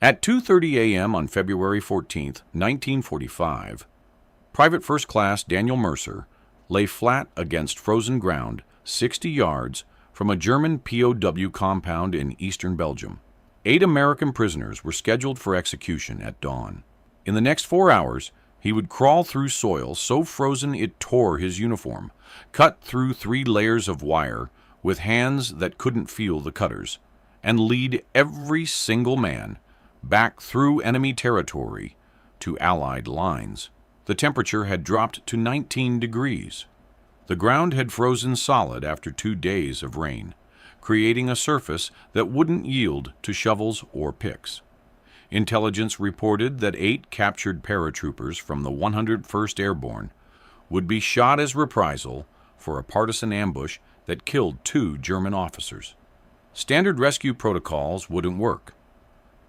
At 2:30 a.m. on February 14, 1945, Private First Class Daniel Mercer lay flat against frozen ground 60 yards from a German POW compound in eastern Belgium. 8 American prisoners were scheduled for execution at dawn. In the next 4 hours, he would crawl through soil so frozen it tore his uniform, cut through 3 layers of wire with hands that couldn't feel the cutters, and lead every single man back through enemy territory to Allied lines. The temperature had dropped to 19 degrees. The ground had frozen solid after 2 days of rain, creating a surface that wouldn't yield to shovels or picks. Intelligence reported that 8 captured paratroopers from the 101st Airborne would be shot as reprisal for a partisan ambush that killed 2 German officers. Standard rescue protocols wouldn't work.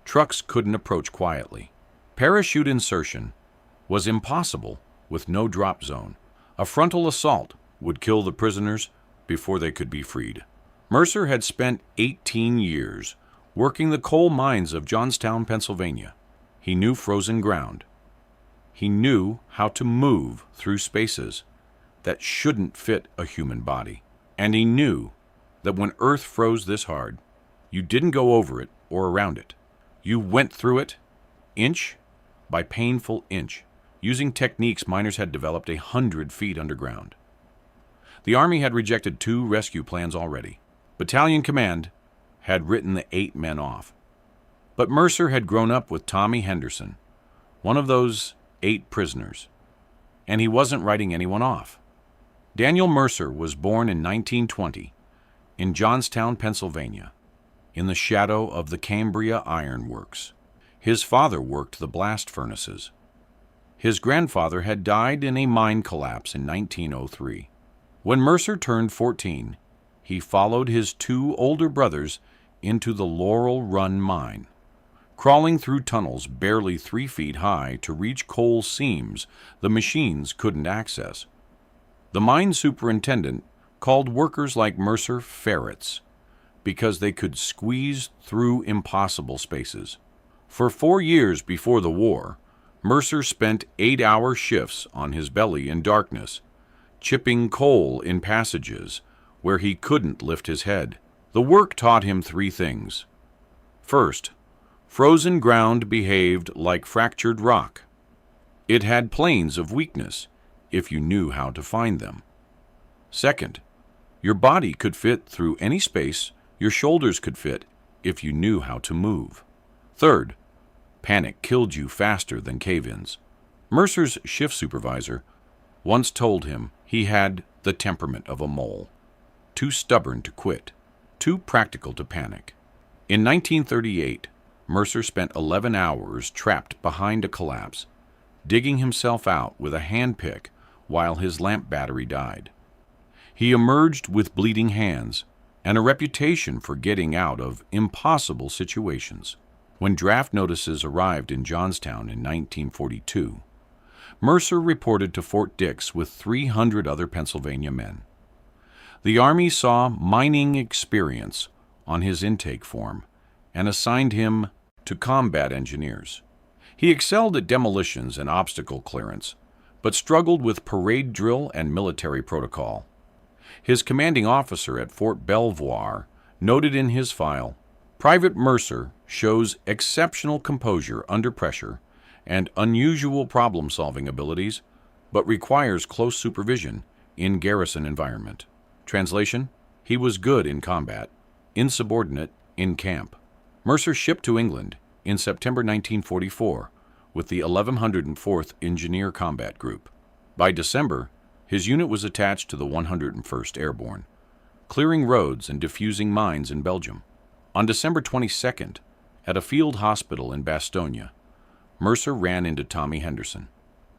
Trucks couldn't approach quietly. Parachute insertion was impossible with no drop zone. A frontal assault would kill the prisoners before they could be freed. Mercer had spent 18 years working the coal mines of Johnstown, Pennsylvania. He knew frozen ground. He knew how to move through spaces that shouldn't fit a human body. And he knew that when Earth froze this hard, you didn't go over it or around it. You went through it, inch by painful inch, using techniques miners had developed 100 feet underground. The Army had rejected 2 rescue plans already. Battalion Command had written the 8 men off. But Mercer had grown up with Tommy Henderson, one of those 8 prisoners, and he wasn't writing anyone off. Daniel Mercer was born in 1920 in Johnstown, Pennsylvania, in the shadow of the Cambria Iron Works. His father worked the blast furnaces. His grandfather had died in a mine collapse in 1903. When Mercer turned 14, he followed his 2 older brothers into the Laurel Run mine, crawling through tunnels barely 3 feet high to reach coal seams the machines couldn't access. The mine superintendent called workers like Mercer ferrets because they could squeeze through impossible spaces. For 4 years before the war, Mercer spent 8-hour shifts on his belly in darkness, chipping coal in passages where he couldn't lift his head. The work taught him 3 things. First, frozen ground behaved like fractured rock. It had planes of weakness if you knew how to find them. Second, your body could fit through any space your shoulders could fit if you knew how to move. Third, panic killed you faster than cave-ins. Mercer's shift supervisor once told him he had the temperament of a mole, too stubborn to quit, too practical to panic. In 1938, Mercer spent 11 hours trapped behind a collapse, digging himself out with a handpick while his lamp battery died. He emerged with bleeding hands and a reputation for getting out of impossible situations. When draft notices arrived in Johnstown in 1942, Mercer reported to Fort Dix with 300 other Pennsylvania men. The Army saw mining experience on his intake form and assigned him to combat engineers. He excelled at demolitions and obstacle clearance, but struggled with parade drill and military protocol. His commanding officer at Fort Belvoir noted in his file, "Private Mercer shows exceptional composure under pressure and unusual problem-solving abilities, but requires close supervision in garrison environment." Translation: he was good in combat, insubordinate in camp. Mercer shipped to England in September 1944 with the 1104th Engineer Combat Group. By December, his unit was attached to the 101st Airborne, clearing roads and defusing mines in Belgium. On December 22nd, at a field hospital in Bastogne, Mercer ran into Tommy Henderson.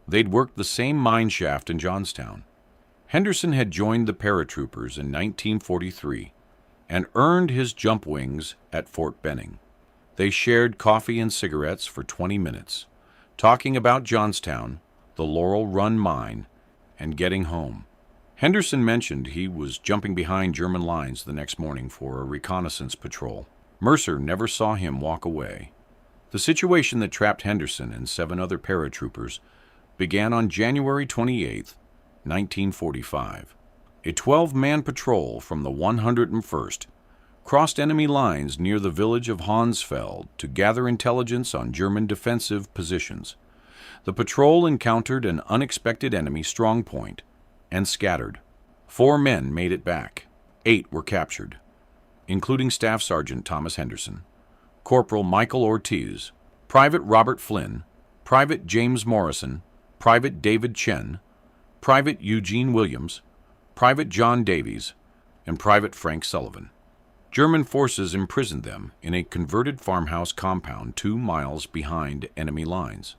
They'd worked the same mine shaft in Johnstown. Henderson had joined the paratroopers in 1943 and earned his jump wings at Fort Benning. They shared coffee and cigarettes for 20 minutes, talking about Johnstown, the Laurel Run mine, and getting home. Henderson mentioned he was jumping behind German lines the next morning for a reconnaissance patrol. Mercer never saw him walk away. The situation that trapped Henderson and 7 other paratroopers began on January 28, 1945. A 12-man patrol from the 101st crossed enemy lines near the village of Hansfeld to gather intelligence on German defensive positions. The patrol encountered an unexpected enemy strongpoint and scattered. 4 men made it back. 8 were captured, including Staff Sergeant Thomas Henderson, Corporal Michael Ortiz, Private Robert Flynn, Private James Morrison, Private David Chen, Private Eugene Williams, Private John Davies, and Private Frank Sullivan. German forces imprisoned them in a converted farmhouse compound 2 miles behind enemy lines.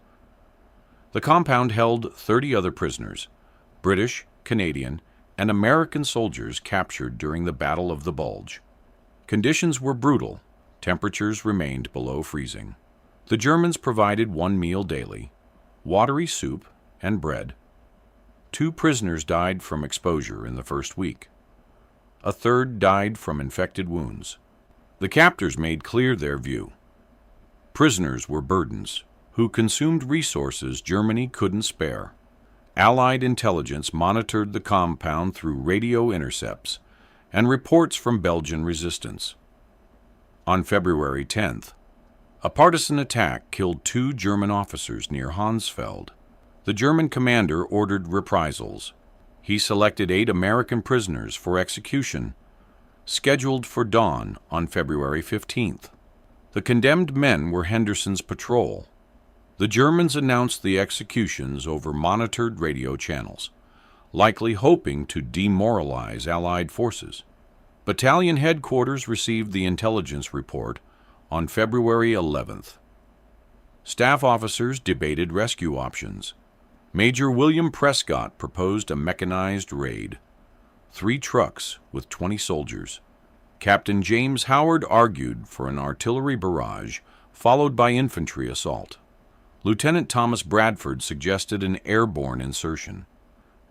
The compound held 30 other prisoners, British, Canadian, and American soldiers captured during the Battle of the Bulge. Conditions were brutal. Temperatures remained below freezing. The Germans provided 1 meal daily, watery soup and bread. 2 prisoners died from exposure in the first week. A third died from infected wounds. The captors made clear their view. Prisoners were burdens who consumed resources Germany couldn't spare. Allied intelligence monitored the compound through radio intercepts and reports from Belgian resistance. On February 10th, a partisan attack killed 2 German officers near Hansfeld. The German commander ordered reprisals. He selected 8 American prisoners for execution, scheduled for dawn on February 15th. The condemned men were Henderson's patrol. The Germans announced the executions over monitored radio channels, likely hoping to demoralize Allied forces. Battalion headquarters received the intelligence report on February 11th. Staff officers debated rescue options. Major William Prescott proposed a mechanized raid. 3 trucks with 20 soldiers. Captain James Howard argued for an artillery barrage, followed by infantry assault. Lieutenant Thomas Bradford suggested an airborne insertion.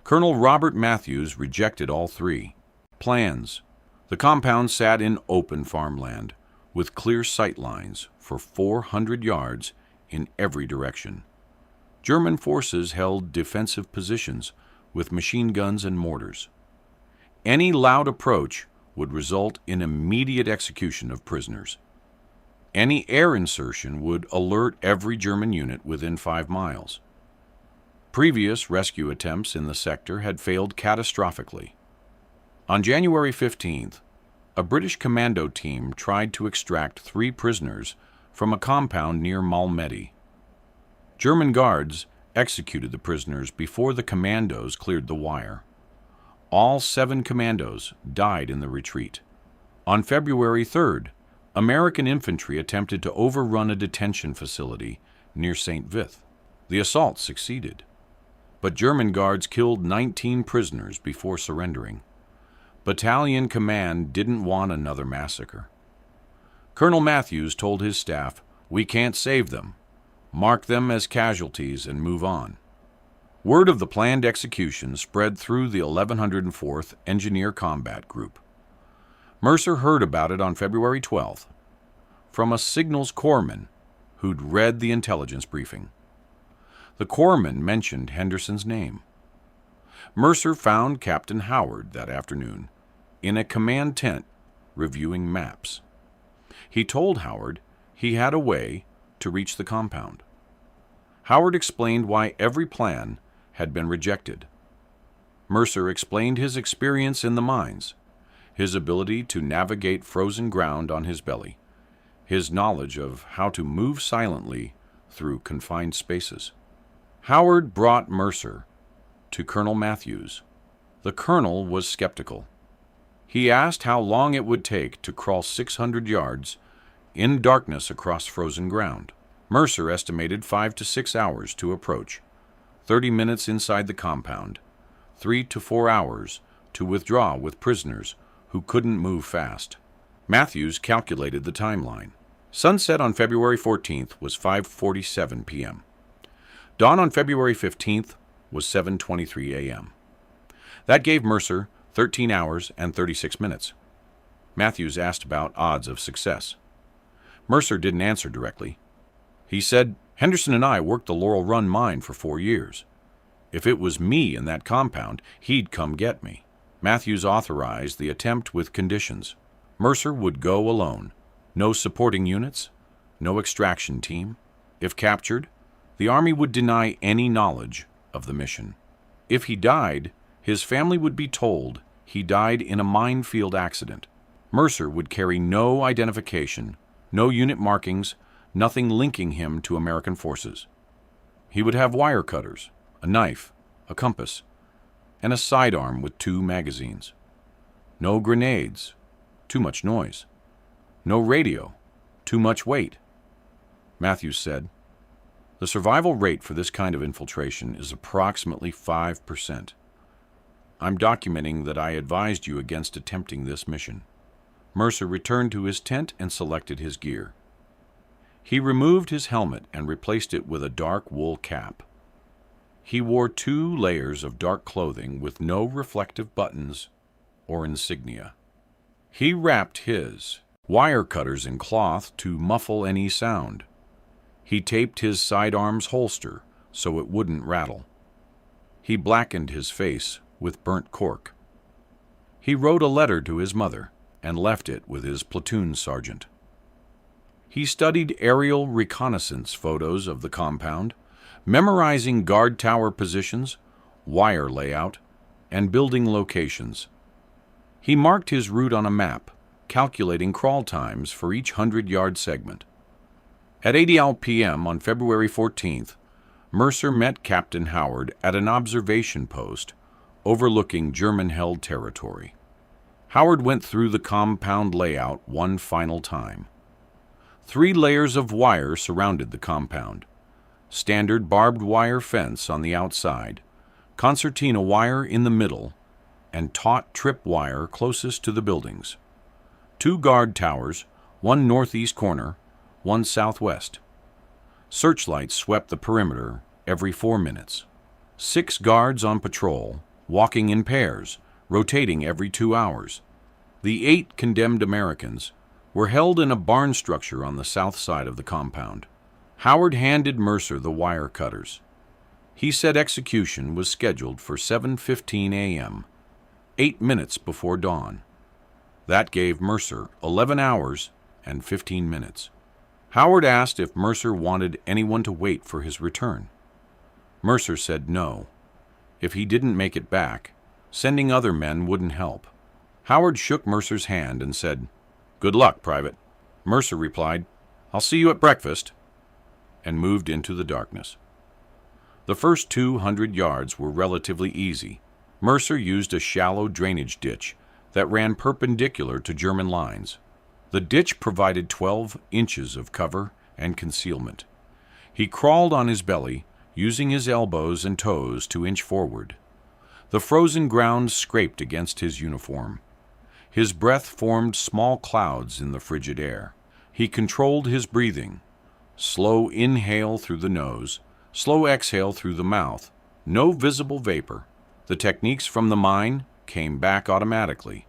Colonel Robert Matthews rejected all 3 plans. The compound sat in open farmland, with clear sight lines for 400 yards in every direction. German forces held defensive positions with machine guns and mortars. Any loud approach would result in immediate execution of prisoners. Any air insertion would alert every German unit within 5 miles. Previous rescue attempts in the sector had failed catastrophically. On January 15th, a British commando team tried to extract 3 prisoners from a compound near Malmedy. German guards executed the prisoners before the commandos cleared the wire. All 7 commandos died in the retreat. On February 3rd, American infantry attempted to overrun a detention facility near St. Vith. The assault succeeded, but German guards killed 19 prisoners before surrendering. Battalion command didn't want another massacre. Colonel Matthews told his staff, "We can't save them. Mark them as casualties and move on." Word of the planned execution spread through the 1104th Engineer Combat Group. Mercer heard about it on February 12th from a signals corpsman who'd read the intelligence briefing. The corpsman mentioned Henderson's name. Mercer found Captain Howard that afternoon in a command tent reviewing maps. He told Howard he had a way to reach the compound. Howard explained why every plan had been rejected. Mercer explained his experience in the mines, his ability to navigate frozen ground on his belly, his knowledge of how to move silently through confined spaces. Howard brought Mercer to Colonel Matthews. The colonel was skeptical. He asked how long it would take to crawl 600 yards in darkness across frozen ground. Mercer estimated 5 to 6 hours to approach, 30 minutes inside the compound, 3 to 4 hours to withdraw with prisoners who couldn't move fast. Matthews calculated the timeline. Sunset on February 14th was 5:47 p.m. Dawn on February 15th was 7:23 a.m. That gave Mercer 13 hours and 36 minutes. Matthews asked about odds of success. Mercer didn't answer directly. He said, "Henderson and I worked the Laurel Run mine for 4 years. If it was me in that compound, he'd come get me." Matthews authorized the attempt with conditions. Mercer would go alone. No supporting units, no extraction team. If captured, the Army would deny any knowledge of the mission. If he died, his family would be told he died in a minefield accident. Mercer would carry no identification, no unit markings, nothing linking him to American forces. He would have wire cutters, a knife, a compass, and a sidearm with 2 magazines. No grenades, too much noise. No radio, too much weight. Matthews said, "The survival rate for this kind of infiltration is approximately 5%. I'm documenting that I advised you against attempting this mission." Mercer returned to his tent and selected his gear. He removed his helmet and replaced it with a dark wool cap. He wore 2 layers of dark clothing with no reflective buttons or insignia. He wrapped his wire cutters in cloth to muffle any sound. He taped his sidearm's holster so it wouldn't rattle. He blackened his face with burnt cork. He wrote a letter to his mother and left it with his platoon sergeant. He studied aerial reconnaissance photos of the compound, memorizing guard tower positions, wire layout, and building locations. He marked his route on a map, calculating crawl times for each 100-yard segment. At 8 p.m. on February 14th, Mercer met Captain Howard at an observation post overlooking German-held territory. Howard went through the compound layout one final time. 3 layers of wire surrounded the compound. Standard barbed wire fence on the outside, concertina wire in the middle, and taut trip wire closest to the buildings. 2 guard towers, 1 northeast corner, 1 southwest. Searchlights swept the perimeter every 4 minutes. 6 guards on patrol, walking in pairs, rotating every 2 hours. The 8 condemned Americans were held in a barn structure on the south side of the compound. Howard handed Mercer the wire cutters. He said execution was scheduled for 7:15 a.m., 8 minutes before dawn. That gave Mercer 11 hours and 15 minutes. Howard asked if Mercer wanted anyone to wait for his return. Mercer said no. If he didn't make it back, sending other men wouldn't help. Howard shook Mercer's hand and said, "Good luck, Private." Mercer replied, "I'll see you at breakfast," and moved into the darkness. The first 200 yards were relatively easy. Mercer used a shallow drainage ditch that ran perpendicular to German lines. The ditch provided 12 inches of cover and concealment. He crawled on his belly, using his elbows and toes to inch forward. The frozen ground scraped against his uniform. His breath formed small clouds in the frigid air. He controlled his breathing. Slow inhale through the nose, slow exhale through the mouth. No visible vapor. The techniques from the mine came back automatically.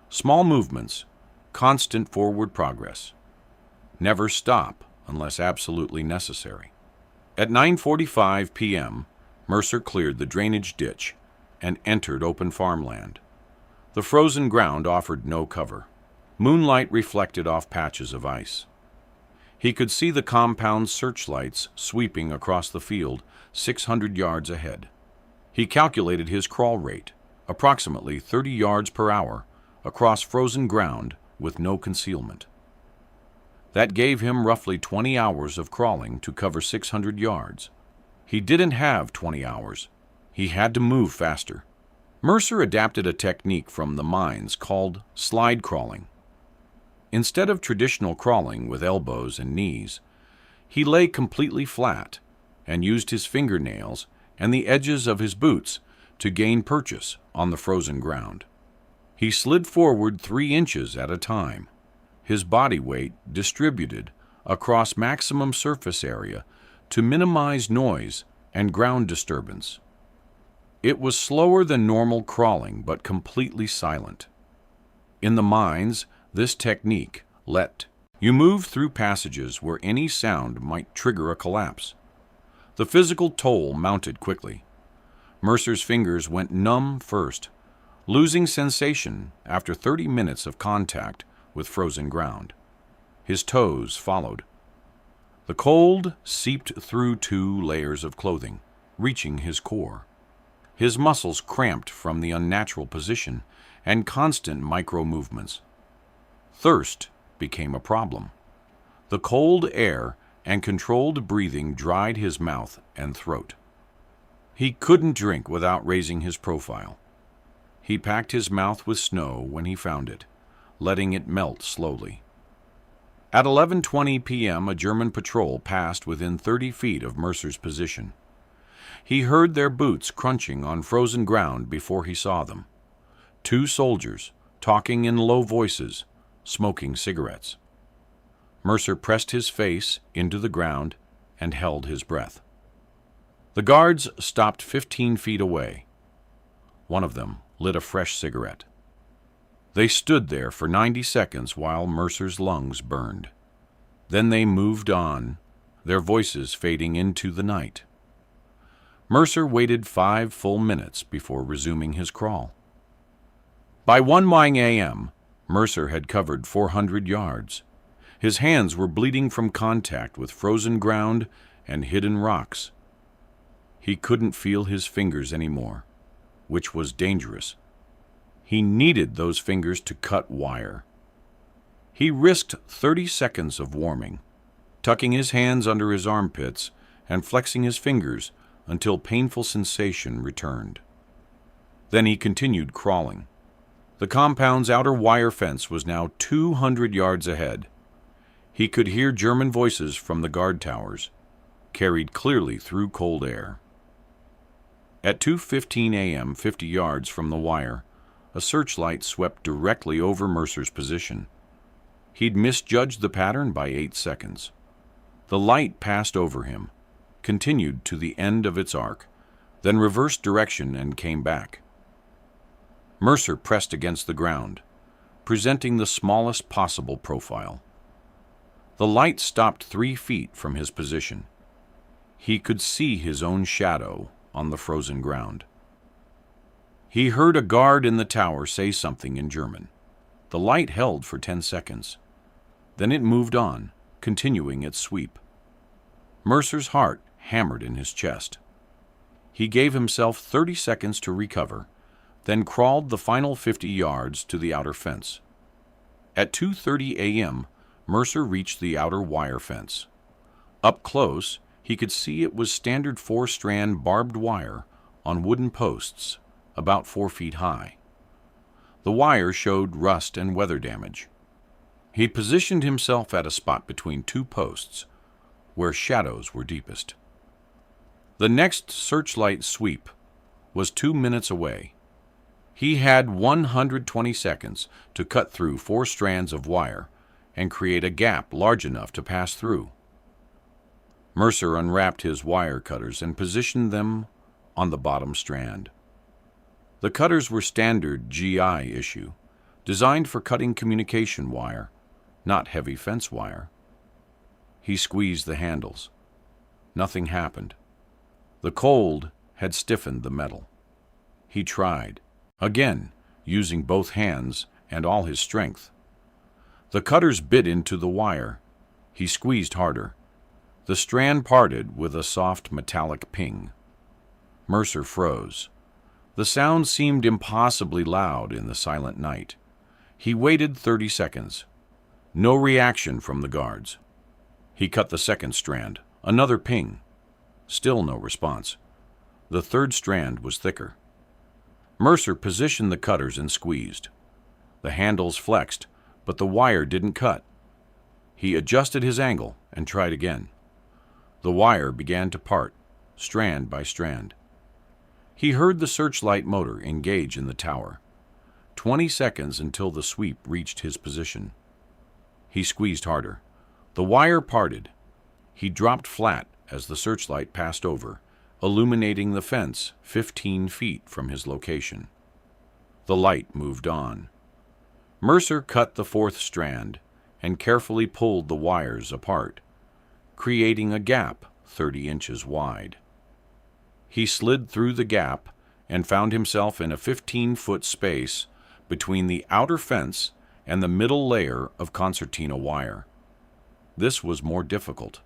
Small movements, constant forward progress. Never stop unless absolutely necessary. At 9:45 p.m., Mercer cleared the drainage ditch and entered open farmland. The frozen ground offered no cover. Moonlight reflected off patches of ice. He could see the compound's searchlights sweeping across the field 600 yards ahead. He calculated his crawl rate, approximately 30 yards per hour, across frozen ground with no concealment. That gave him roughly 20 hours of crawling to cover 600 yards. He didn't have 20 hours. He had to move faster. Mercer adapted a technique from the mines called slide crawling. Instead of traditional crawling with elbows and knees, he lay completely flat and used his fingernails and the edges of his boots to gain purchase on the frozen ground. He slid forward 3 inches at a time, his body weight distributed across maximum surface area to minimize noise and ground disturbance. It was slower than normal crawling, but completely silent. In the mines, this technique let You move through passages where any sound might trigger a collapse. The physical toll mounted quickly. Mercer's fingers went numb first, losing sensation after 30 minutes of contact with frozen ground. His toes followed. The cold seeped through 2 layers of clothing, reaching his core. His muscles cramped from the unnatural position and constant micro-movements. Thirst became a problem. The cold air and controlled breathing dried his mouth and throat. He couldn't drink without raising his profile. He packed his mouth with snow when he found it, letting it melt slowly. At 11:20 p.m., a German patrol passed within 30 feet of Mercer's position. He heard their boots crunching on frozen ground before he saw them. 2 soldiers, talking in low voices, smoking cigarettes. Mercer pressed his face into the ground and held his breath. The guards stopped 15 feet away. One of them lit a fresh cigarette. They stood there for 90 seconds while Mercer's lungs burned. Then they moved on, their voices fading into the night. Mercer waited 5 full minutes before resuming his crawl. By 1 a.m., Mercer had covered 400 yards. His hands were bleeding from contact with frozen ground and hidden rocks. He couldn't feel his fingers anymore, which was dangerous. He needed those fingers to cut wire. He risked 30 seconds of warming, tucking his hands under his armpits and flexing his fingers until painful sensation returned. Then he continued crawling. The compound's outer wire fence was now 200 yards ahead. He could hear German voices from the guard towers, carried clearly through cold air. At 2:15 a.m., 50 yards from the wire, a searchlight swept directly over Mercer's position. He'd misjudged the pattern by 8 seconds. The light passed over him, continued to the end of its arc, then reversed direction and came back. Mercer pressed against the ground, presenting the smallest possible profile. The light stopped 3 feet from his position. He could see his own shadow on the frozen ground. He heard a guard in the tower say something in German. The light held for 10 seconds. Then it moved on, continuing its sweep. Mercer's heart hammered in his chest. He gave himself 30 seconds to recover, then crawled the final 50 yards to the outer fence. At 2:30 a.m., Mercer reached the outer wire fence. Up close, he could see it was standard 4-strand barbed wire on wooden posts, about 4 feet high. The wire showed rust and weather damage. He positioned himself at a spot between 2 posts, where shadows were deepest. The next searchlight sweep was 2 minutes away. He had 120 seconds to cut through 4 strands of wire and create a gap large enough to pass through. Mercer unwrapped his wire cutters and positioned them on the bottom strand. The cutters were standard GI issue, designed for cutting communication wire, not heavy fence wire. He squeezed the handles. Nothing happened. The cold had stiffened the metal. He tried, again, using both hands and all his strength. The cutters bit into the wire. He squeezed harder. The strand parted with a soft metallic ping. Mercer froze. The sound seemed impossibly loud in the silent night. He waited 30 seconds. No reaction from the guards. He cut the second strand. Another ping. Still no response. The third strand was thicker. Mercer positioned the cutters and squeezed. The handles flexed, but the wire didn't cut. He adjusted his angle and tried again. The wire began to part, strand by strand. He heard the searchlight motor engage in the tower. 20 seconds until the sweep reached his position. He squeezed harder. The wire parted. He dropped flat as the searchlight passed over, illuminating the fence 15 feet from his location. The light moved on. Mercer cut the 4th strand, and carefully pulled the wires apart, creating a gap 30 inches wide. He slid through the gap and found himself in a 15-foot space between the outer fence and the middle layer of concertina wire. This was more difficult.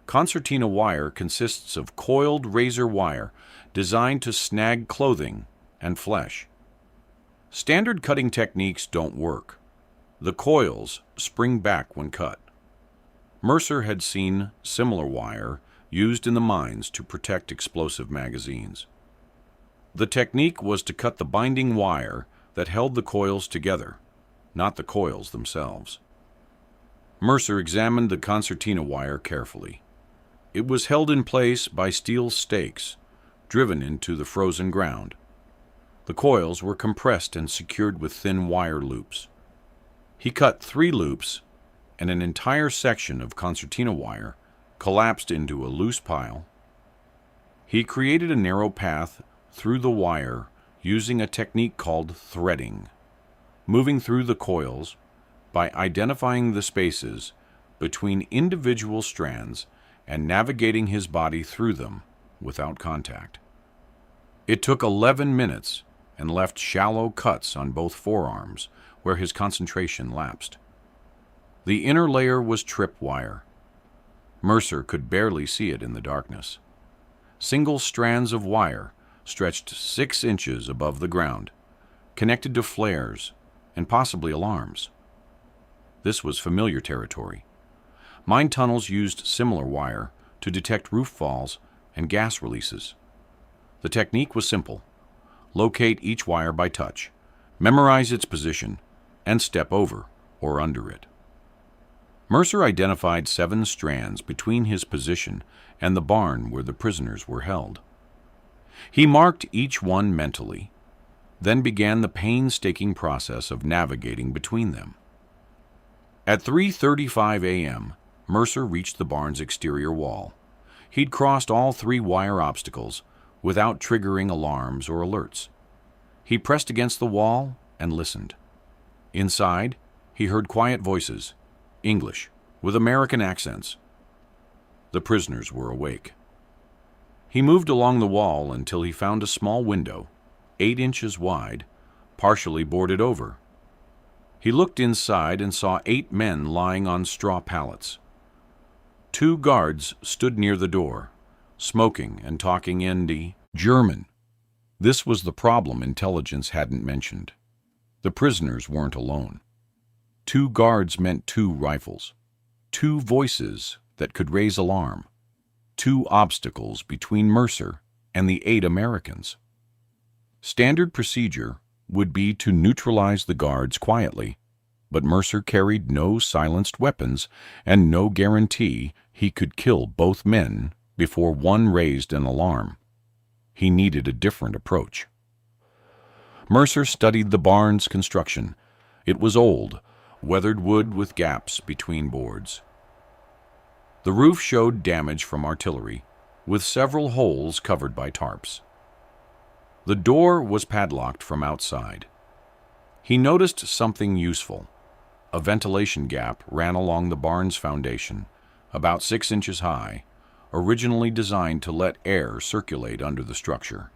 Concertina wire consists of coiled razor wire designed to snag clothing and flesh. Standard cutting techniques don't work. The coils spring back when cut. Mercer had seen similar wire used in the mines to protect explosive magazines. The technique was to cut the binding wire that held the coils together, not the coils themselves. Mercer examined the concertina wire carefully. It was held in place by steel stakes, driven into the frozen ground. The coils were compressed and secured with thin wire loops. He cut 3 loops, and an entire section of concertina wire collapsed into a loose pile. He created a narrow path through the wire using a technique called threading, moving through the coils by identifying the spaces between individual strands and navigating his body through them without contact. It took 11 minutes and left shallow cuts on both forearms where his concentration lapsed. The inner layer was tripwire. Mercer could barely see it in the darkness. Single strands of wire stretched 6 inches above the ground, connected to flares and possibly alarms. This was familiar territory. Mine tunnels used similar wire to detect roof falls and gas releases. The technique was simple. Locate each wire by touch, memorize its position, and step over or under it. Mercer identified 7 strands between his position and the barn where the prisoners were held. He marked each one mentally, then began the painstaking process of navigating between them. At 3:35 a.m., Mercer reached the barn's exterior wall. He'd crossed all 3 wire obstacles without triggering alarms or alerts. He pressed against the wall and listened. Inside, he heard quiet voices, English, with American accents. The prisoners were awake. He moved along the wall until he found a small window, 8 inches wide, partially boarded over. He looked inside and saw 8 men lying on straw pallets. 2 guards stood near the door, smoking and talking in German. This was the problem intelligence hadn't mentioned. The prisoners weren't alone. 2 guards meant 2 rifles, 2 voices that could raise alarm, 2 obstacles between Mercer and the 8 Americans. Standard procedure would be to neutralize the guards quietly, but Mercer carried no silenced weapons and no guarantee he could kill both men before one raised an alarm. He needed a different approach. Mercer studied the barn's construction. It was old, weathered wood with gaps between boards. The roof showed damage from artillery, with several holes covered by tarps. The door was padlocked from outside. He noticed something useful. A ventilation gap ran along the barn's foundation, about 6 inches high, originally designed to let air circulate under the structure.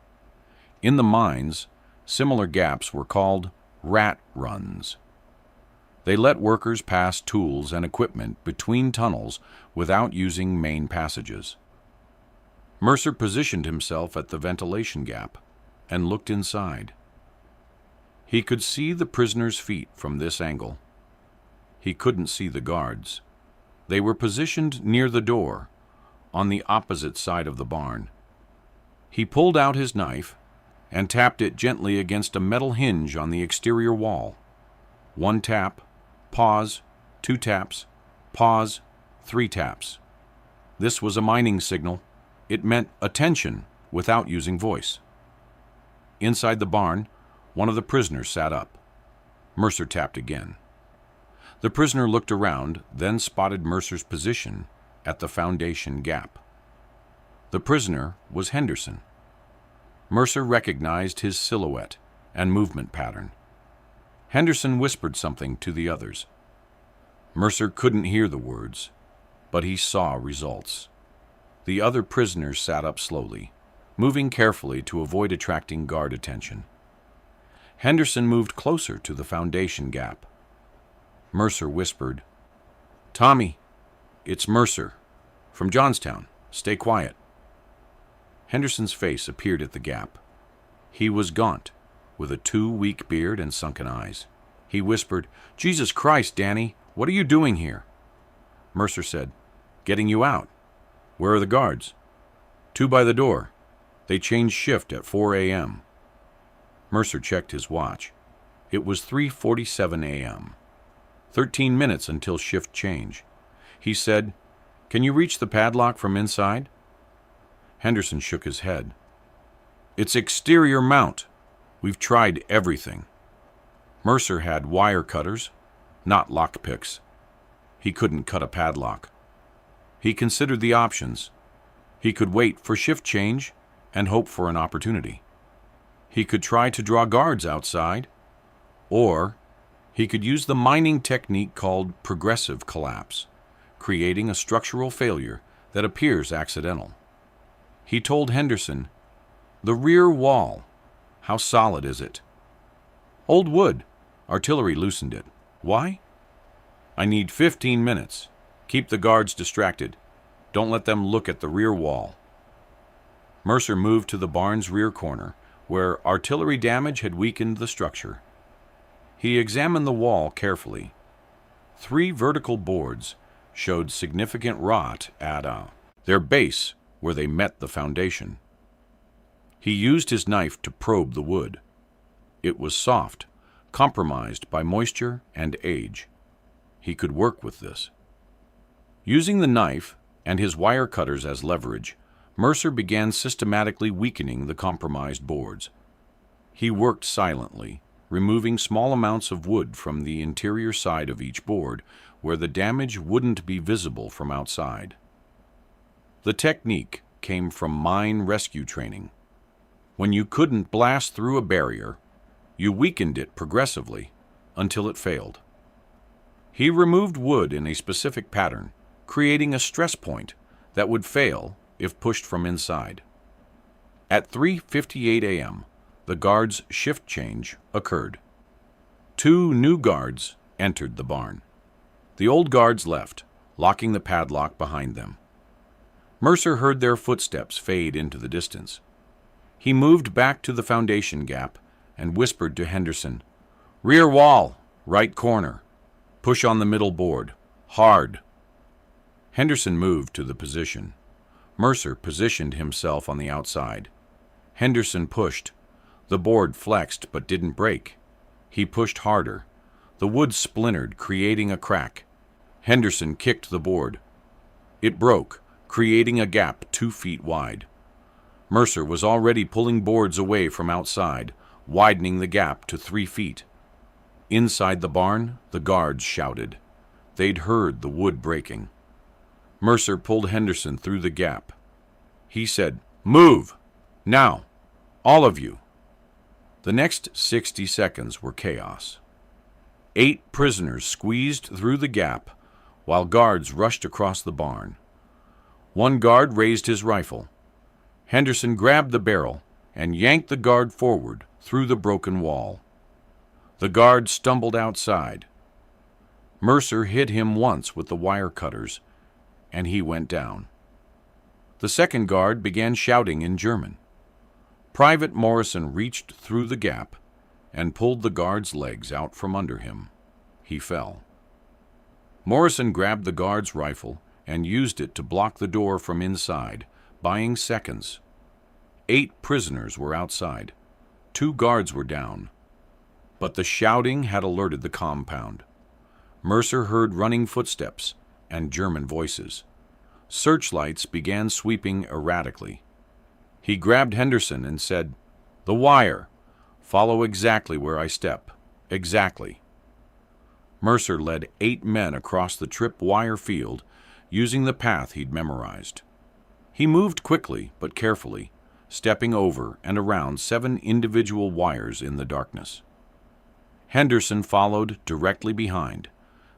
In the mines, similar gaps were called rat runs. They let workers pass tools and equipment between tunnels without using main passages. Mercer positioned himself at the ventilation gap and looked inside. He could see the prisoners' feet from this angle. He couldn't see the guards. They were positioned near the door, on the opposite side of the barn. He pulled out his knife and tapped it gently against a metal hinge on the exterior wall. 1 tap, pause, 2 taps, pause, 3 taps. This was a mining signal. It meant attention without using voice. Inside the barn, one of the prisoners sat up. Mercer tapped again. The prisoner looked around, then spotted Mercer's position at the foundation gap. The prisoner was Henderson. Mercer recognized his silhouette and movement pattern. Henderson whispered something to the others. Mercer couldn't hear the words, but he saw results. The other prisoners sat up slowly, moving carefully to avoid attracting guard attention. Henderson moved closer to the foundation gap. Mercer whispered, "Tommy, it's Mercer. From Johnstown. Stay quiet." Henderson's face appeared at the gap. He was gaunt, with a too-weak beard and sunken eyes. He whispered, "Jesus Christ, Danny, what are you doing here?" Mercer said, "Getting you out." "Where are the guards?" "Two by the door. They changed shift at 4 a.m. Mercer checked his watch. It was 3:47 a.m. 13 minutes until shift change. He said, "Can you reach the padlock from inside?" Henderson shook his head. "It's exterior mount. We've tried everything." Mercer had wire cutters, not lockpicks. He couldn't cut a padlock. He considered the options. He could wait for shift change and hope for an opportunity. He could try to draw guards outside, or he could use the mining technique called progressive collapse, creating a structural failure that appears accidental. He told Henderson, "The rear wall, how solid is it?" "Old wood. Artillery loosened it." "Why?" "I need 15 minutes. Keep the guards distracted. Don't let them look at the rear wall." Mercer moved to the barn's rear corner, where artillery damage had weakened the structure. He examined the wall carefully. 3 vertical boards showed significant rot at their base where they met the foundation. He used his knife to probe the wood. It was soft, compromised by moisture and age. He could work with this. Using the knife and his wire cutters as leverage, Mercer began systematically weakening the compromised boards. He worked silently, removing small amounts of wood from the interior side of each board where the damage wouldn't be visible from outside. The technique came from mine rescue training. When you couldn't blast through a barrier, you weakened it progressively until it failed. He removed wood in a specific pattern, creating a stress point that would fail if pushed from inside. At 3:58 a.m., the guards' shift change occurred. 2 new guards entered the barn. The old guards left, locking the padlock behind them. Mercer heard their footsteps fade into the distance. He moved back to the foundation gap and whispered to Henderson, "Rear wall, right corner. Push on the middle board. Hard." Henderson moved to the position. Mercer positioned himself on the outside. Henderson pushed. The board flexed but didn't break. He pushed harder. The wood splintered, creating a crack. Henderson kicked the board. It broke, creating a gap 2 feet wide. Mercer was already pulling boards away from outside, widening the gap to 3 feet. Inside the barn, the guards shouted. They'd heard the wood breaking. Mercer pulled Henderson through the gap. He said, "Move! Now! All of you!" The next 60 seconds were chaos. 8 prisoners squeezed through the gap while guards rushed across the barn. One guard raised his rifle. Henderson grabbed the barrel and yanked the guard forward through the broken wall. The guard stumbled outside. Mercer hit him once with the wire cutters, and he went down. The second guard began shouting in German. Private Morrison reached through the gap and pulled the guard's legs out from under him. He fell. Morrison grabbed the guard's rifle and used it to block the door from inside, buying seconds. 8 prisoners were outside. 2 guards were down. But the shouting had alerted the compound. Mercer heard running footsteps and German voices. Searchlights began sweeping erratically. He grabbed Henderson and said, "The wire. Follow exactly where I step. Exactly." Mercer led 8 men across the trip-wire field using the path he'd memorized. He moved quickly but carefully, stepping over and around 7 individual wires in the darkness. Henderson followed directly behind.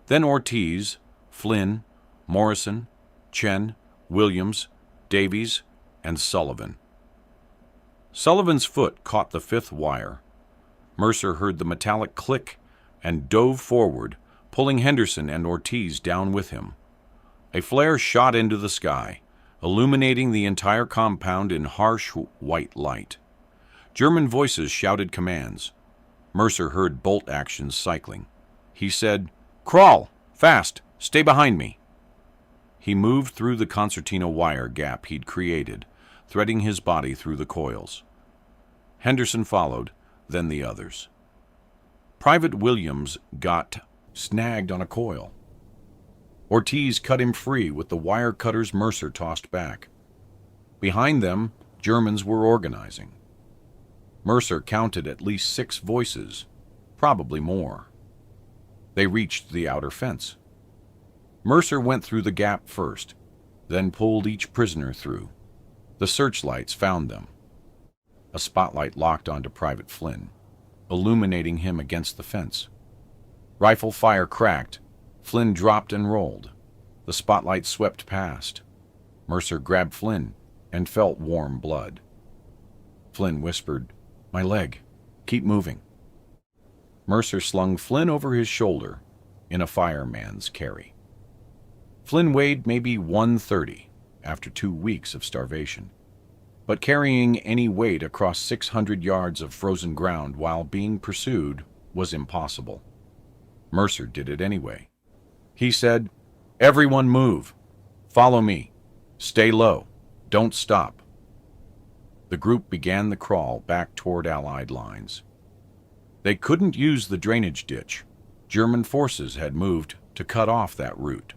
Then Ortiz, Flynn, Morrison, Chen, Williams, Davies, and Sullivan. Sullivan's foot caught the fifth wire. Mercer heard the metallic click and dove forward, pulling Henderson and Ortiz down with him. A flare shot into the sky, illuminating the entire compound in harsh white light. German voices shouted commands. Mercer heard bolt actions cycling. He said, "Crawl! Fast! Stay behind me!" He moved through the concertina wire gap he'd created, threading his body through the coils. Henderson followed, then the others. Private Williams got snagged on a coil. Ortiz cut him free with the wire cutters Mercer tossed back. Behind them, Germans were organizing. Mercer counted at least 6 voices, probably more. They reached the outer fence. Mercer went through the gap first, then pulled each prisoner through. The searchlights found them. A spotlight locked onto Private Flynn, illuminating him against the fence. Rifle fire cracked. Flynn dropped and rolled. The spotlight swept past. Mercer grabbed Flynn and felt warm blood. Flynn whispered, "My leg. Keep moving." Mercer slung Flynn over his shoulder in a fireman's carry. Flynn weighed maybe 130 after 2 weeks of starvation. But carrying any weight across 600 yards of frozen ground while being pursued was impossible. Mercer did it anyway. He said, "Everyone move. Follow me. Stay low. Don't stop." The group began the crawl back toward Allied lines. They couldn't use the drainage ditch. German forces had moved to cut off that route.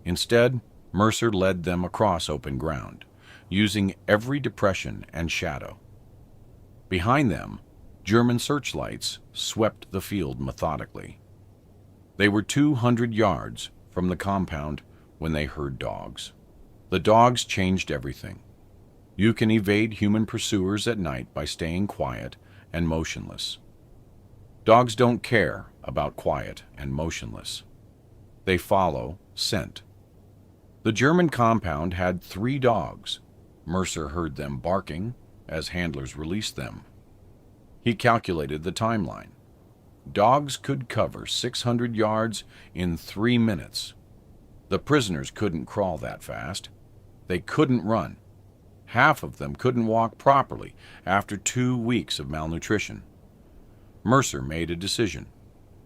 Instead, Mercer led them across open ground, using every depression and shadow. Behind them, German searchlights swept the field methodically. They were 200 yards from the compound when they heard dogs. The dogs changed everything. You can evade human pursuers at night by staying quiet and motionless. Dogs don't care about quiet and motionless. They follow scent. The German compound had 3 dogs. Mercer heard them barking as handlers released them. He calculated the timeline. Dogs could cover 600 yards in 3 minutes. The prisoners couldn't crawl that fast. They couldn't run. Half of them couldn't walk properly after 2 weeks of malnutrition. Mercer made a decision.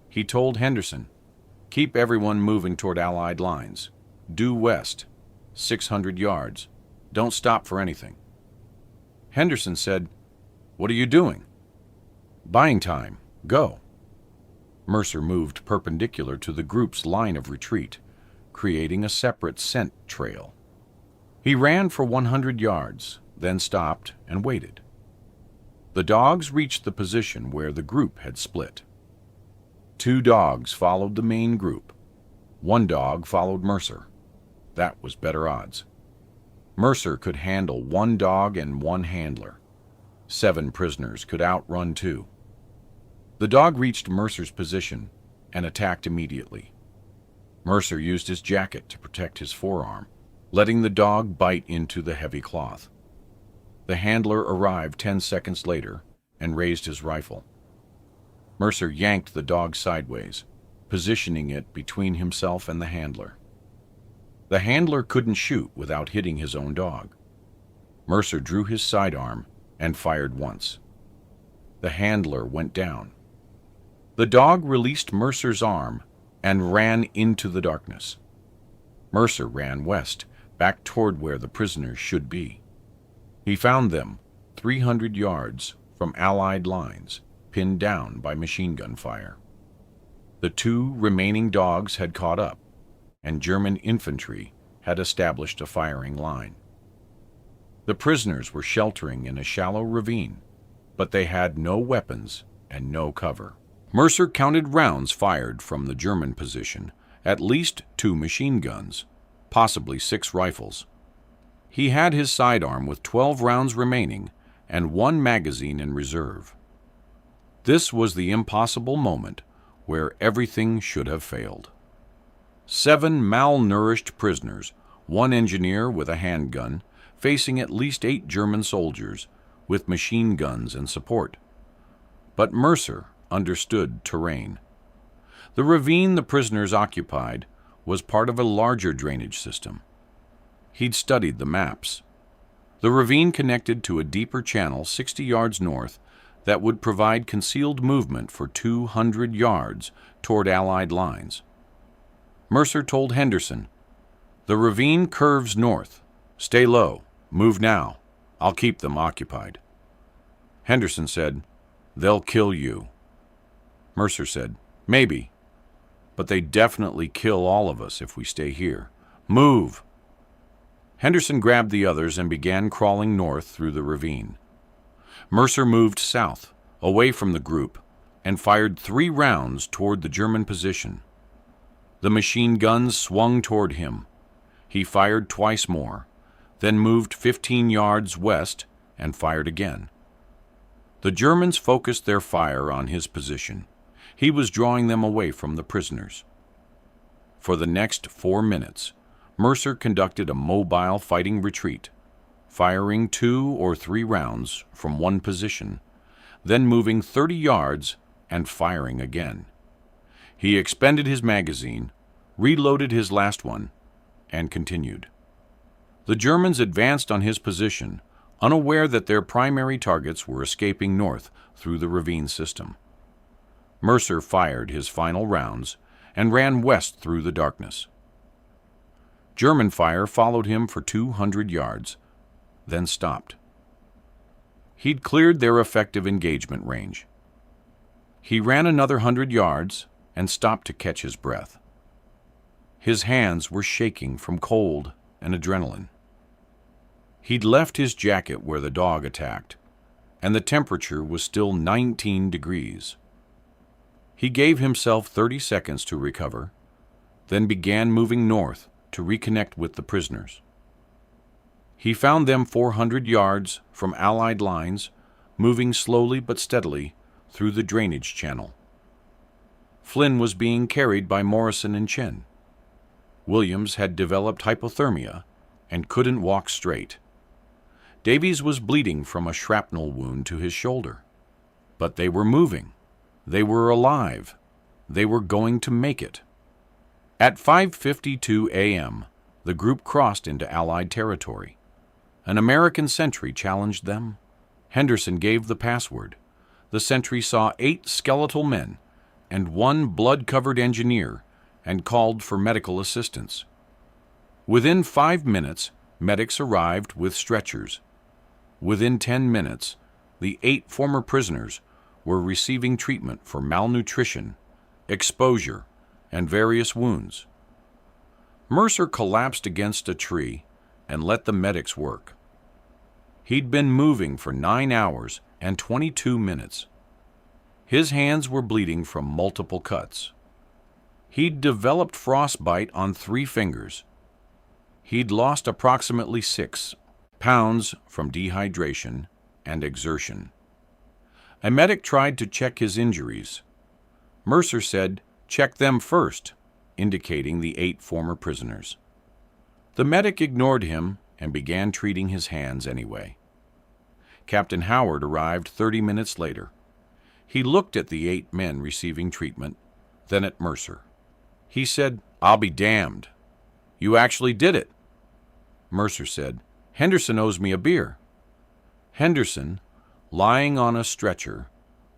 He told Henderson, "Keep everyone moving toward Allied lines. Due west, 600 yards. Don't stop for anything." Henderson said, "What are you doing?" "Buying time. Go." Mercer moved perpendicular to the group's line of retreat, creating a separate scent trail. He ran for 100 yards, then stopped and waited. The dogs reached the position where the group had split. 2 dogs followed the main group. 1 dog followed Mercer. That was better odds. Mercer could handle 1 dog and 1 handler. 7 prisoners could outrun 2. The dog reached Mercer's position and attacked immediately. Mercer used his jacket to protect his forearm, letting the dog bite into the heavy cloth. The handler arrived 10 seconds later and raised his rifle. Mercer yanked the dog sideways, positioning it between himself and the handler. The handler couldn't shoot without hitting his own dog. Mercer drew his sidearm and fired once. The handler went down. The dog released Mercer's arm and ran into the darkness. Mercer ran west, back toward where the prisoners should be. He found them 300 yards from Allied lines, pinned down by machine gun fire. The 2 remaining dogs had caught up, and German infantry had established a firing line. The prisoners were sheltering in a shallow ravine, but they had no weapons and no cover. Mercer counted rounds fired from the German position, at least 2 machine guns, possibly 6 rifles. He had his sidearm with 12 rounds remaining and 1 magazine in reserve. This was the impossible moment where everything should have failed. 7 malnourished prisoners, 1 engineer with a handgun, facing at least 8 German soldiers with machine guns and support. But Mercer understood terrain. The ravine the prisoners occupied was part of a larger drainage system. He'd studied the maps. The ravine connected to a deeper channel 60 yards north that would provide concealed movement for 200 yards toward Allied lines. Mercer told Henderson, "The ravine curves north. Stay low. Move now. I'll keep them occupied." Henderson said, "They'll kill you." Mercer said, "Maybe, but they definitely kill all of us if we stay here. Move!" Henderson grabbed the others and began crawling north through the ravine. Mercer moved south, away from the group, and fired 3 rounds toward the German position. The machine guns swung toward him. He fired twice more, then moved 15 yards west and fired again. The Germans focused their fire on his position. He was drawing them away from the prisoners. For the next 4 minutes, Mercer conducted a mobile fighting retreat, firing 2 or 3 rounds from one position, then moving 30 yards and firing again. He expended his magazine, reloaded his last one, and continued. The Germans advanced on his position, unaware that their primary targets were escaping north through the ravine system. Mercer fired his final rounds and ran west through the darkness. German fire followed him for 200 yards, then stopped. He'd cleared their effective engagement range. He ran another 100 yards and stopped to catch his breath. His hands were shaking from cold and adrenaline. He'd left his jacket where the dog attacked, and the temperature was still 19 degrees. He gave himself 30 seconds to recover, then began moving north to reconnect with the prisoners. He found them 400 yards from Allied lines, moving slowly but steadily through the drainage channel. Flynn was being carried by Morrison and Chen. Williams had developed hypothermia and couldn't walk straight. Davies was bleeding from a shrapnel wound to his shoulder. But they were moving. They were alive. They were going to make it. At 5:52 a.m., the group crossed into Allied territory. An American sentry challenged them. Henderson gave the password. The sentry saw 8 skeletal men and 1 blood-covered engineer and called for medical assistance. Within 5 minutes, medics arrived with stretchers. Within 10 minutes, the 8 former prisoners were receiving treatment for malnutrition, exposure, and various wounds. Mercer collapsed against a tree and let the medics work. He'd been moving for 9 hours and 22 minutes. His hands were bleeding from multiple cuts. He'd developed frostbite on 3 fingers. He'd lost approximately 6 pounds from dehydration and exertion. A medic tried to check his injuries. Mercer said, "Check them first," indicating the 8 former prisoners. The medic ignored him and began treating his hands anyway. Captain Howard arrived 30 minutes later. He looked at the 8 men receiving treatment, then at Mercer. He said, "I'll be damned. You actually did it." Mercer said, "Henderson owes me a beer." Henderson, lying on a stretcher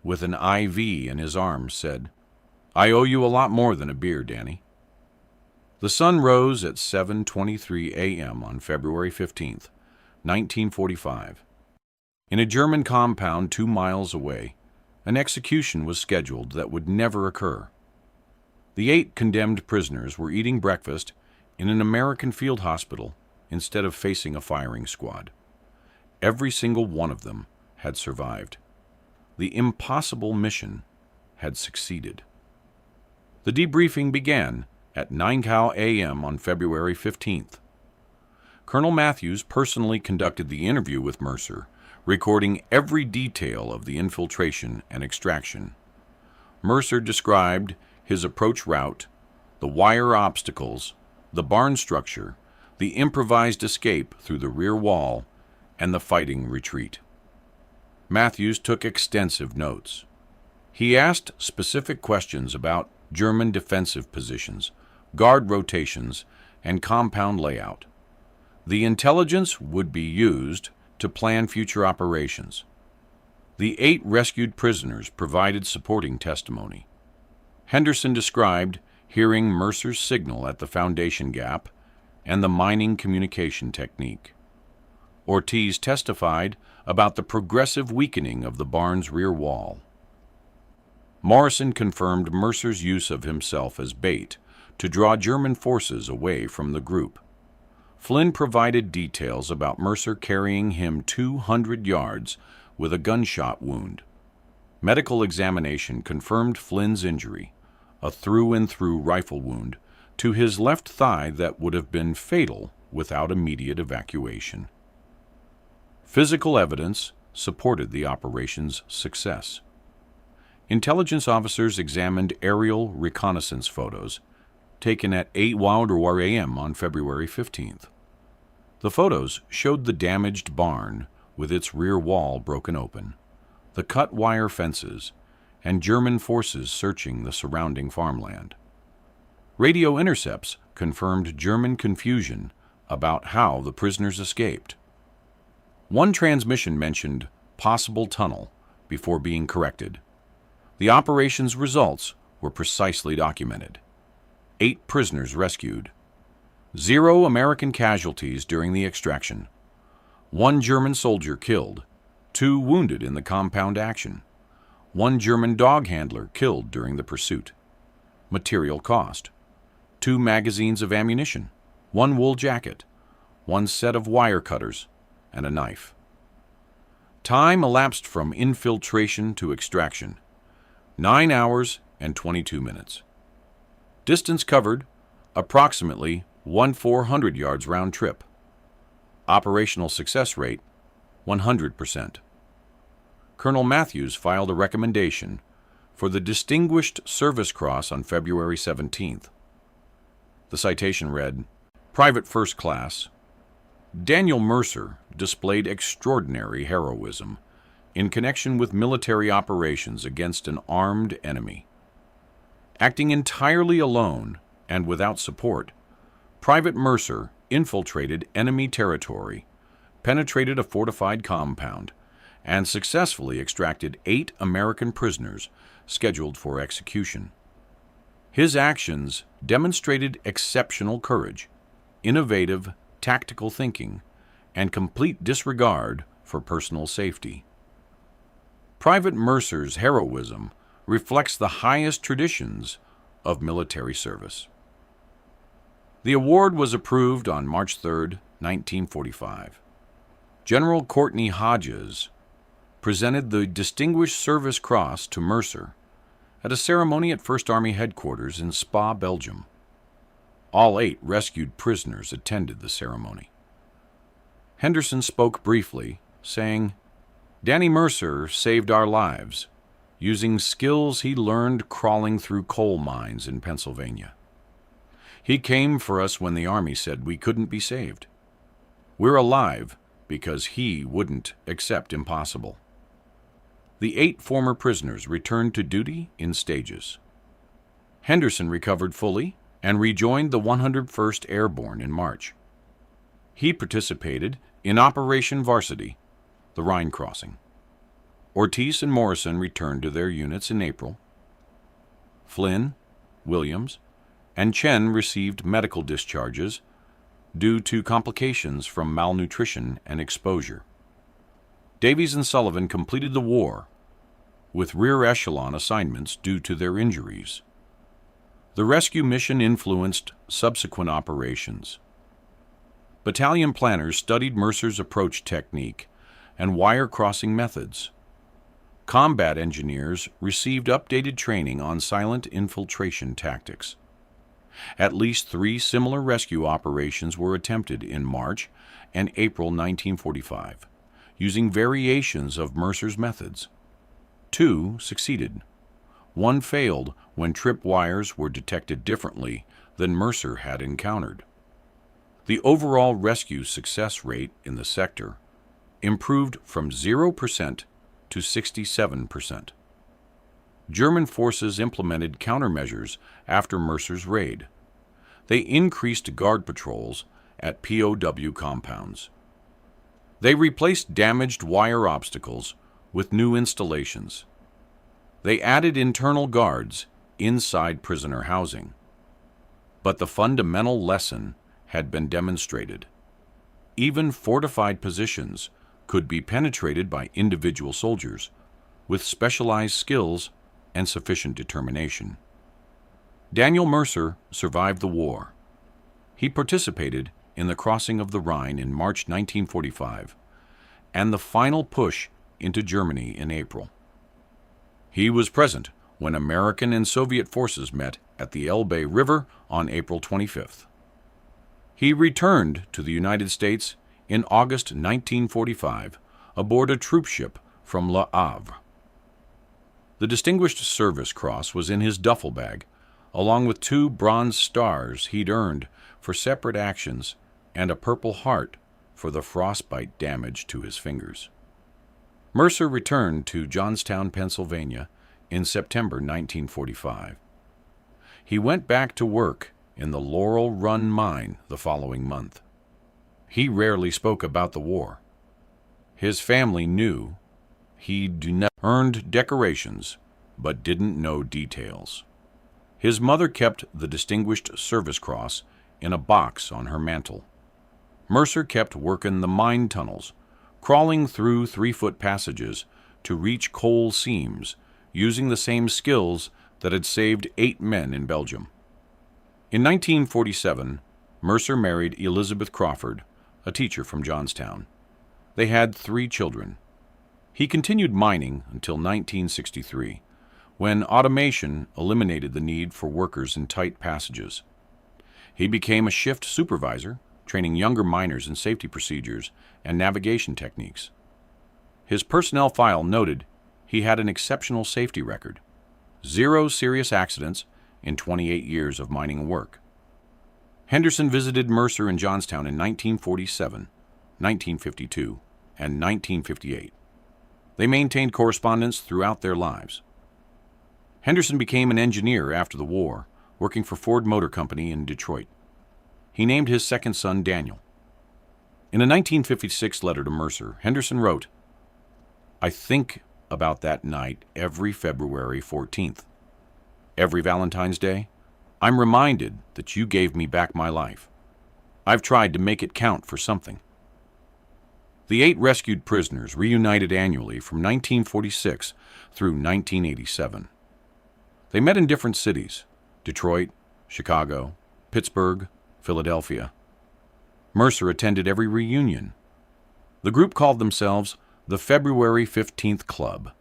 with an IV in his arms, said, "I owe you a lot more than a beer, Danny." The sun rose at 7:23 a.m. on February 15th, 1945. In a German compound 2 miles away, an execution was scheduled that would never occur. The 8 condemned prisoners were eating breakfast in an American field hospital instead of facing a firing squad. Every single one of them had survived. The impossible mission had succeeded. The debriefing began at 9 a.m. on February 15th. Colonel Matthews personally conducted the interview with Mercer, recording every detail of the infiltration and extraction. Mercer described his approach route, the wire obstacles, the barn structure, the improvised escape through the rear wall, and the fighting retreat. Matthews took extensive notes. He asked specific questions about German defensive positions, guard rotations, and compound layout. The intelligence would be used to plan future operations. The 8 rescued prisoners provided supporting testimony. Henderson described hearing Mercer's signal at the foundation gap and the mining communication technique. Ortiz testified about the progressive weakening of the barn's rear wall. Morrison confirmed Mercer's use of himself as bait to draw German forces away from the group. Flynn provided details about Mercer carrying him 200 yards with a gunshot wound. Medical examination confirmed Flynn's injury, a through-and-through rifle wound, to his left thigh that would have been fatal without immediate evacuation. Physical evidence supported the operation's success. Intelligence officers examined aerial reconnaissance photos taken at 8:00 a.m. on February 15th. The photos showed the damaged barn with its rear wall broken open, the cut wire fences, and German forces searching the surrounding farmland. Radio intercepts confirmed German confusion about how the prisoners escaped. One transmission mentioned possible tunnel before being corrected. The operation's results were precisely documented. 8 prisoners rescued. 0 American casualties during the extraction. 1 German soldier killed. 2 wounded in the compound action. 1 German dog handler killed during the pursuit. Material cost: 2 magazines of ammunition, 1 wool jacket, 1 set of wire cutters, and a knife. Time elapsed from infiltration to extraction: 9 hours and 22 minutes. Distance covered: approximately 1,400 yards round trip. Operational success rate: 100%. Colonel Matthews filed a recommendation for the Distinguished Service Cross on February 17th. The citation read, "Private First Class Daniel Mercer displayed extraordinary heroism in connection with military operations against an armed enemy. Acting entirely alone and without support, Private Mercer infiltrated enemy territory, penetrated a fortified compound, and successfully extracted 8 American prisoners scheduled for execution. His actions demonstrated exceptional courage, innovative tactical thinking, and complete disregard for personal safety. Private Mercer's heroism reflects the highest traditions of military service." The award was approved on March 3, 1945. General Courtney Hodges presented the Distinguished Service Cross to Mercer at a ceremony at 1st Army Headquarters in Spa, Belgium. All 8 rescued prisoners attended the ceremony. Henderson spoke briefly, saying, "Danny Mercer saved our lives, using skills he learned crawling through coal mines in Pennsylvania. He came for us when the Army said we couldn't be saved. We're alive because he wouldn't accept impossible." The 8 former prisoners returned to duty in stages. Henderson recovered fully and rejoined the 101st Airborne in March. He participated in Operation Varsity, the Rhine crossing. Ortiz and Morrison returned to their units in April. Flynn, Williams, and Chen received medical discharges due to complications from malnutrition and exposure. Davies and Sullivan completed the war with rear echelon assignments due to their injuries. The rescue mission influenced subsequent operations. Battalion planners studied Mercer's approach technique and wire crossing methods. Combat engineers received updated training on silent infiltration tactics. At least 3 similar rescue operations were attempted in March and April 1945, using variations of Mercer's methods. 2 succeeded. 1 failed when trip wires were detected differently than Mercer had encountered. The overall rescue success rate in the sector improved from 0% to 67%. German forces implemented countermeasures after Mercer's raid. They increased guard patrols at POW compounds. They replaced damaged wire obstacles with new installations. They added internal guards inside prisoner housing. But the fundamental lesson had been demonstrated. Even fortified positions could be penetrated by individual soldiers with specialized skills and sufficient determination. Daniel Mercer survived the war. He participated in the crossing of the Rhine in March 1945 and the final push into Germany in April. He was present when American and Soviet forces met at the Elbe River on April 25th. He returned to the United States in August 1945 aboard a troop ship from Le Havre. The Distinguished Service Cross was in his duffel bag, along with 2 bronze stars he'd earned for separate actions and a Purple Heart for the frostbite damage to his fingers. Mercer returned to Johnstown, Pennsylvania in September 1945. He went back to work in the Laurel Run mine the following month. He rarely spoke about the war. His family knew he'd earned decorations, but didn't know details. His mother kept the Distinguished Service Cross in a box on her mantel. Mercer kept working the mine tunnels, crawling through 3-foot passages to reach coal seams, using the same skills that had saved 8 men in Belgium. In 1947, Mercer married Elizabeth Crawford, a teacher from Johnstown. They had 3 children. He continued mining until 1963, when automation eliminated the need for workers in tight passages. He became a shift supervisor, training younger miners in safety procedures and navigation techniques. His personnel file noted he had an exceptional safety record, 0 serious accidents in 28 years of mining work. Henderson visited Mercer in Johnstown in 1947, 1952, and 1958. They maintained correspondence throughout their lives. Henderson became an engineer after the war, working for Ford Motor Company in Detroit. He named his second son Daniel. In a 1956 letter to Mercer, Henderson wrote, "I think about that night every February 14th. Every Valentine's Day, I'm reminded that you gave me back my life. I've tried to make it count for something." The 8 rescued prisoners reunited annually from 1946 through 1987. They met in different cities: Detroit, Chicago, Pittsburgh, Philadelphia. Mercer attended every reunion. The group called themselves the February 15th Club,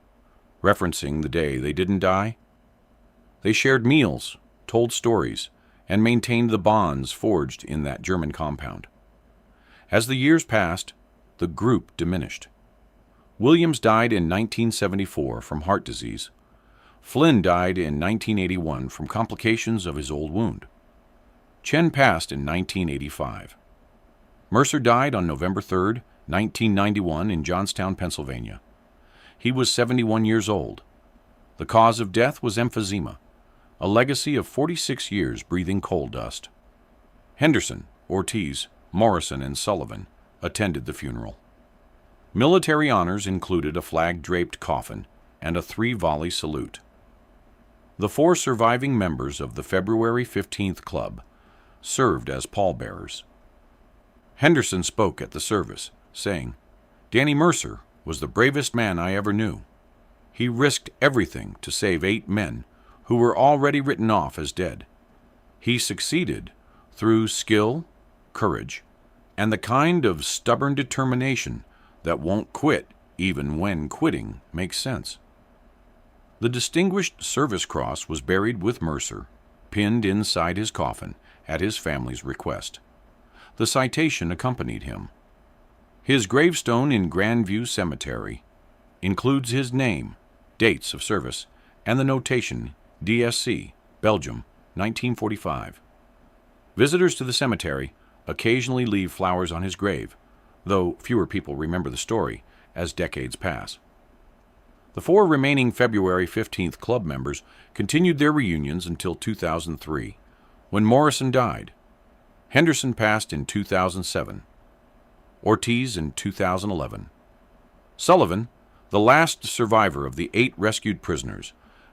referencing the day they didn't die. They shared meals, told stories, and maintained the bonds forged in that German compound. As the years passed, the group diminished. Williams died in 1974 from heart disease. Flynn died in 1981 from complications of his old wound. Chen passed in 1985. Mercer died on November 3, 1991 in Johnstown, Pennsylvania. He was 71 years old. The cause of death was emphysema, a legacy of 46 years breathing coal dust. Henderson, Ortiz, Morrison, and Sullivan attended the funeral. Military honors included a flag-draped coffin and a 3-volley salute. The 4 surviving members of the February 15th Club served as pallbearers. Henderson spoke at the service, saying, "Danny Mercer was the bravest man I ever knew. He risked everything to save 8 men who were already written off as dead. He succeeded through skill, courage, and the kind of stubborn determination that won't quit even when quitting makes sense." The Distinguished Service Cross was buried with Mercer, pinned inside his coffin at his family's request. The citation accompanied him. His gravestone in Grandview Cemetery includes his name, dates of service, and the notation DSC, Belgium, 1945. Visitors to the cemetery occasionally leave flowers on his grave, though fewer people remember the story as decades pass. The 4 remaining February 15th club members continued their reunions until 2003, when Morrison died. Henderson passed in 2007. Ortiz in 2011. Sullivan, the last survivor of the 8 rescued prisoners,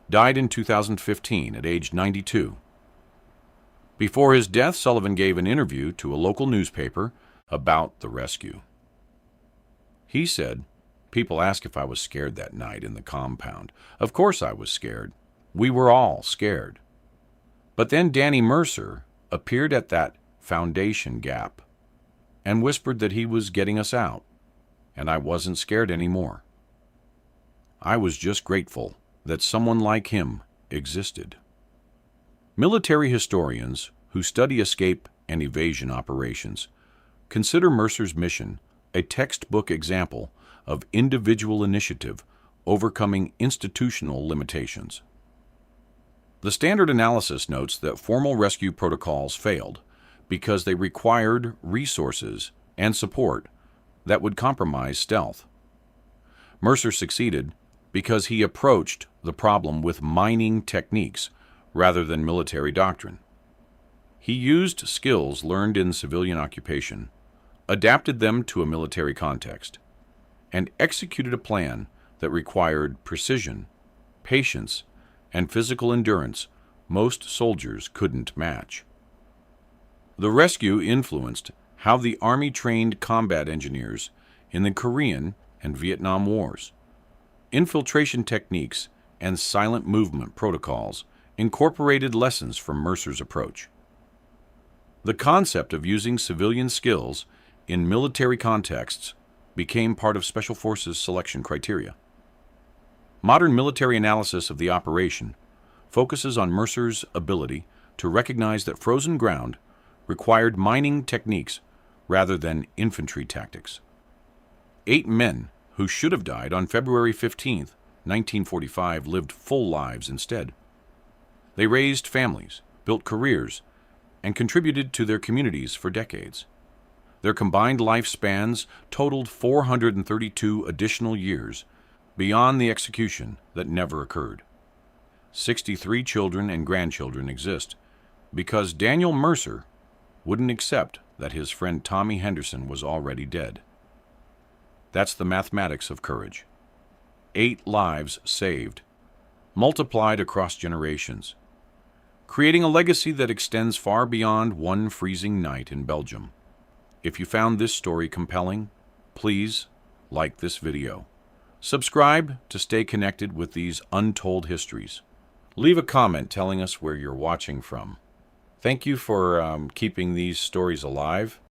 died in 2015 at age 92. Before his death, Sullivan gave an interview to a local newspaper about the rescue. He said, "People ask if I was scared that night in the compound. Of course I was scared. We were all scared. But then Danny Mercer appeared at that foundation gap and whispered that he was getting us out, and I wasn't scared anymore. I was just grateful that someone like him existed." Military historians who study escape and evasion operations consider Mercer's mission a textbook example of individual initiative overcoming institutional limitations. The standard analysis notes that formal rescue protocols failed because they required resources and support that would compromise stealth. Mercer succeeded because he approached the problem with mining techniques rather than military doctrine. He used skills learned in civilian occupation, adapted them to a military context, and executed a plan that required precision, patience, and physical endurance most soldiers couldn't match. The rescue influenced how the Army trained combat engineers in the Korean and Vietnam Wars. Infiltration techniques and silent movement protocols incorporated lessons from Mercer's approach. The concept of using civilian skills in military contexts became part of Special Forces selection criteria. Modern military analysis of the operation focuses on Mercer's ability to recognize that frozen ground required mining techniques rather than infantry tactics. 8 men who should have died on February 15, 1945, lived full lives instead. They raised families, built careers, and contributed to their communities for decades. Their combined lifespans totaled 432 additional years beyond the execution that never occurred. 63 children and grandchildren exist because Daniel Mercer wouldn't accept that his friend Tommy Henderson was already dead. That's the mathematics of courage. 8 lives saved, multiplied across generations, creating a legacy that extends far beyond one freezing night in Belgium. If you found this story compelling, please like this video. Subscribe to stay connected with these untold histories. Leave a comment telling us where you're watching from. Thank you for keeping these stories alive.